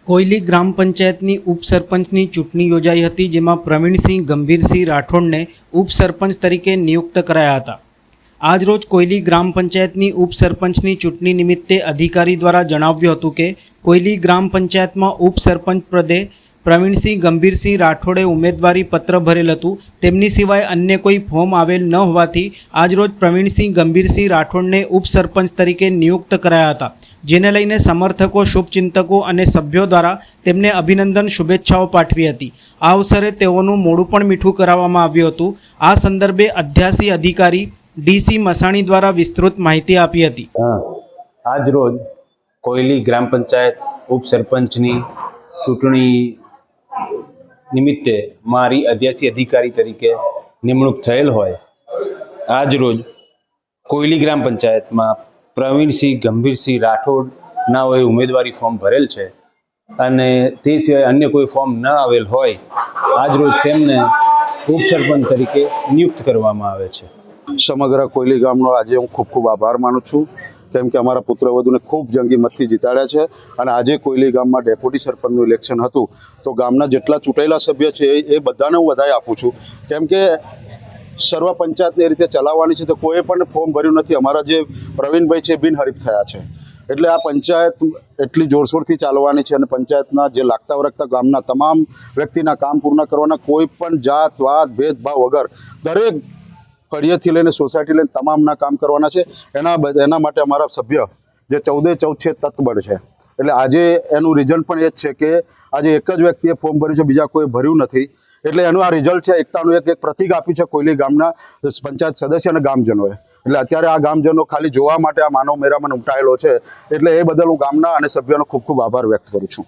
કોયલી ગ્રામ પંચાયતની ઉપસરપંચની ચૂંટણી યોજાઈ હતી, જેમાં પ્રવીણસિંહ ગંભીરસિંહ રાઠોડને ઉપસરપંચ તરીકે નિયુક્ત કરાયા હતા। આજરોજ કોયલી ગ્રામ પંચાયતની ઉપસરપંચની ચૂંટણી નિમિત્તે અધિકારી દ્વારા જણાવ્યું હતું કે કોયલી ગ્રામ પંચાયતમાં ઉપસરપંચ પદે પ્રવીણસિંહ ગંભીરસિંહ રાઠોડે ઉમેદવારી પત્ર ભરેલ હતું। તેમની સિવાય અન્ય કોઈ ફોર્મ આવેલ ન હોવાથી આજરોજ પ્રવીણસિંહ ગંભીરસિંહ રાઠોડને ઉપસરપંચ તરીકે નિયુક્ત કરાયા હતા, જેને લઈને સમર્થકો, શુભચિંતકો અને સભ્યો દ્વારા તેમને અભિનંદન શુભેચ્છાઓ પાઠવી હતી। આ અવસરે તેઓનું મોઢું પણ મીઠું કરાવવામાં આવ્યું હતું। આ સંદર્ભે અધ્યાસી અધિકારી ડીસી મસાણી દ્વારા વિસ્તૃત માહિતી આપી હતી। આજરોજ કોયલી ગ્રામ પંચાયત ઉપસરપંચની ચૂંટણી નિમિત્તે મારી અધ્યાસી અધિકારી તરીકે નિમણૂક થયેલ હોય આજરોજ કોયલી ગ્રામ પંચાયતમાં પ્રવીણસિંહ ગંભીરસિંહ રાઠોડનાઓએ ઉમેદવારી ફોર્મ ભરેલ છે અને તે સિવાય અન્ય કોઈ ફોર્મ ન આવેલ હોય આજરોજ તેમને ઉપસરપંચ તરીકે નિયુક્ત કરવામાં આવે છે। સમગ્ર કોયલી ગામનો આજે હું ખૂબ ખૂબ આભાર માનું છું, કેમ કે અમારા પુત્રવધુને ખૂબ જંગી મતથી જીતાડ્યા છે અને આજે કોયલી ગામમાં ડેપ્યુટી સરપંચનું ઇલેક્શન હતું તો ગામના જેટલા ચૂંટાયેલા સભ્ય છે એ બધાને હું વધાઈ આપું છું, કેમ કે સર્વ પંચાયતને એ રીતે ચલાવવાની છે તો કોઈ પણ ફોર્મ ભર્યું નથી। અમારા જે પ્રવીણભાઈ છે બિનહરીફ થયા છે, એટલે આ પંચાયત એટલી જોરશોરથી ચાલવાની છે અને પંચાયતના જે લાગતા વળગતા ગામના તમામ વ્યક્તિના કામ પૂર્ણ કરવાના, કોઈ પણ જાત વાત ભેદભાવ વગર દરેક ફળિયેથી લઈને સોસાયટી લઈને તમામના કામ કરવાના છે। એના માટે અમારા સભ્ય જે 14 છે તત્બળ છે, એટલે આજે એનું રિઝલ્ટ પણ એ જ છે કે આજે એક જ વ્યક્તિએ ફોર્મ ભર્યું છે, બીજા કોઈ ભર્યું નથી, એટલે એનું આ રિઝલ્ટ છે। એકતાનું એક પ્રતિક આપ્યું છે કોયલી ગામના પંચાયત સદસ્ય અને ગામજનોએ। એટલે અત્યારે આ ગામજનો ખાલી જોવા માટે આ માનવ મેળામાં ઉમટાયેલો છે, એટલે એ બદલ હું ગામના અને સભ્યોનો ખૂબ ખૂબ આભાર વ્યક્ત કરું છું।